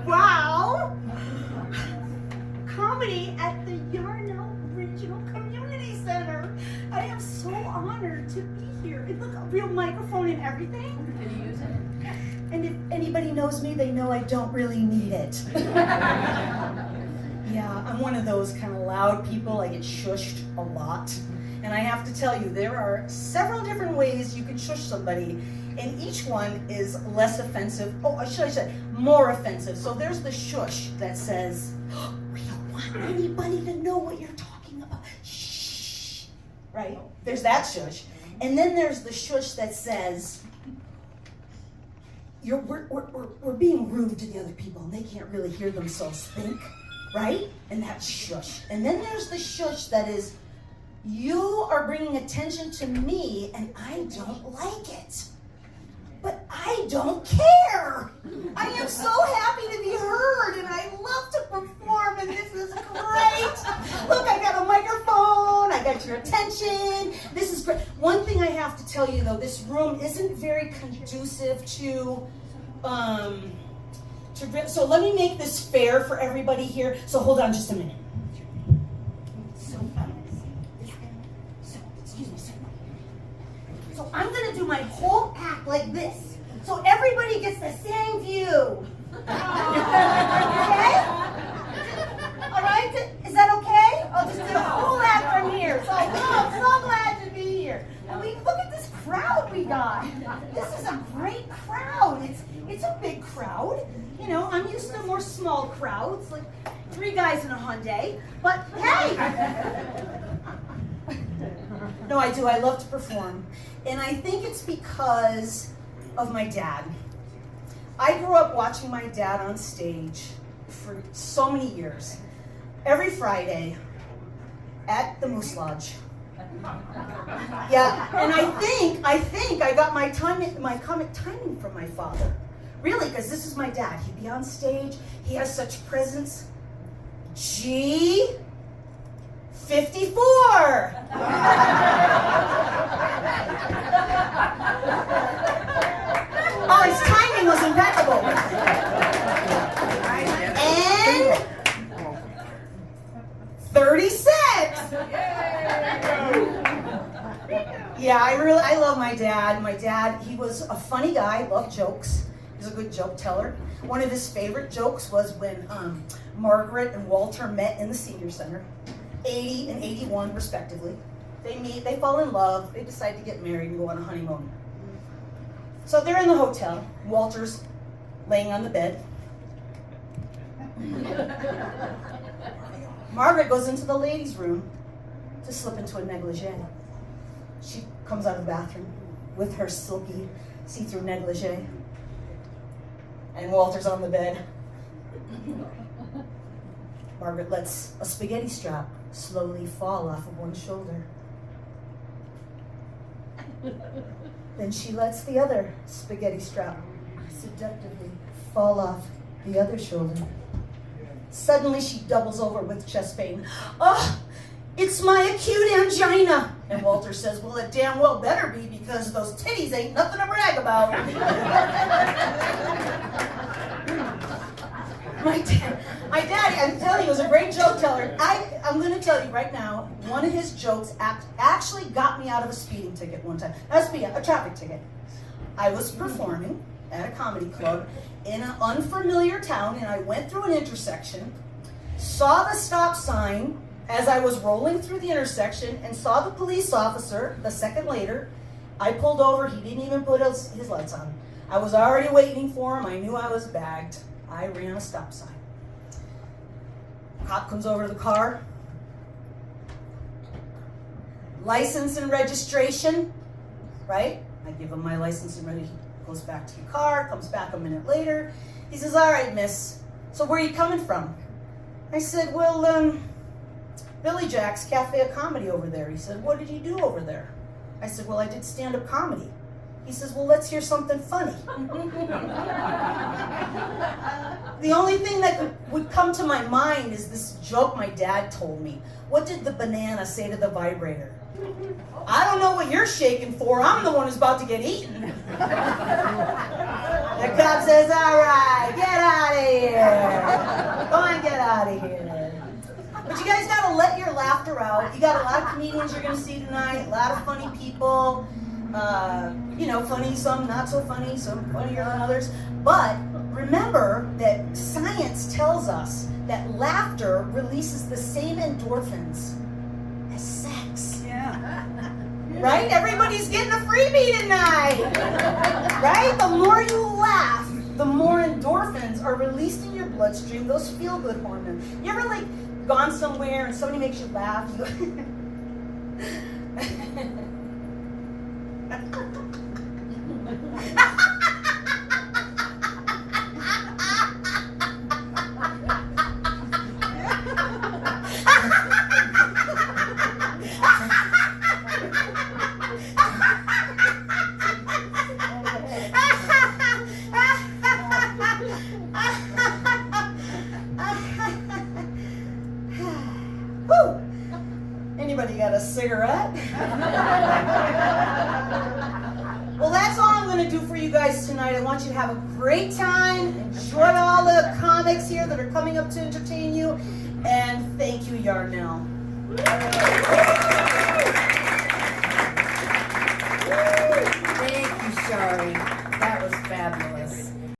Wow! Comedy at the Yarnell Regional Community Center. I am so honored to be here. And look, a real microphone and everything. Can you use it? And if anybody knows me, they know I don't really need it. Yeah, I'm one of those kind of loud people. I get shushed a lot. And I have to tell you, there are several different ways you can shush somebody, and each one is less offensive. Oh, should I say more offensive? So there's the shush that says, oh, we don't want anybody to know what you're talking about. Shh. Right? There's that shush. And then there's the shush that says, we're being rude to the other people, and they can't really hear themselves think. Right? And that's shush. And then there's the shush that is, you are bringing attention to me and I don't like it. But I don't care. I am so happy to be heard and I love to perform and this is great. Look, I got a microphone, I got your attention. This is great. One thing I have to tell you though, this room isn't very conducive to so let me make this fair for everybody here. So hold on just a minute. So I'm going to do my whole act like this. So everybody gets the same view. Okay? All right? Is that okay? I'll just do the whole act from here. So I'm so glad to be here. And look at this crowd we got. This is a great crowd. It's a big crowd. You know, I'm used to more small crowds, like 3 guys in a Hyundai. But hey! No, I do. I love to perform. And I think it's because of my dad. I grew up watching my dad on stage for so many years. Every Friday at the Moose Lodge. Yeah, and I think I got my comic timing from my father. Really, because this is my dad. He'd be on stage. He has such presence. G54. Oh, his timing was impeccable. And 36. Yeah, I love my dad. My dad, he was a funny guy, loved jokes. He was a good joke teller. One of his favorite jokes was when Margaret and Walter met in the senior center, 80 and 81 respectively. They meet, they fall in love, they decide to get married and go on a honeymoon. So they're in the hotel. Walter's laying on the bed. Margaret goes into the ladies' room to slip into a negligee. She comes out of the bathroom with her silky see-through negligee. And Walter's on the bed. Margaret lets a spaghetti strap slowly fall off of one shoulder. Then she lets the other spaghetti strap seductively fall off the other shoulder. Suddenly she doubles over with chest pain. Oh, it's my acute angina. And Walter says, well, it damn well better be because those titties ain't nothing to brag about. My daddy, I'm telling you, was a great joke teller. I'm going to tell you right now, one of his jokes actually got me out of a speeding ticket one time. Not a traffic ticket. I was performing at a comedy club in an unfamiliar town, and I went through an intersection, saw the stop sign as I was rolling through the intersection, and saw the police officer. The second later, I pulled over. He didn't even put his lights on. I was already waiting for him. I knew I was bagged. I ran a stop sign. Cop comes over to the car. License and registration, right? I give him my license and registration. He goes back to the car, comes back a minute later. He says, all right, miss, so where are you coming from? I said, well, Billy Jack's Cafe of Comedy over there. He said, what did you do over there? I said, well, I did stand-up comedy. He says, well, let's hear something funny. The only thing that would come to my mind is this joke my dad told me. What did the banana say to the vibrator? I don't know what you're shaking for. I'm the one who's about to get eaten. The cop says, all right, get out of here. Go on, get out of here. But you guys got to let your laughter out. You got a lot of comedians you're going to see tonight, a lot of funny people. Funny, some not so funny, some funnier than others. But remember that science tells us that laughter releases the same endorphins as sex. Yeah. Right? Everybody's getting a freebie tonight. Right? The more you laugh, the more endorphins are released in your bloodstream, those feel-good hormones. You ever gone somewhere and somebody makes you laugh? You Anybody got a cigarette? Well, that's all I'm going to do for you guys tonight. I want you to have a great time. Enjoy all the comics here that are coming up to entertain you. And thank you, Yarnell. Thank you, Shari. That was fabulous.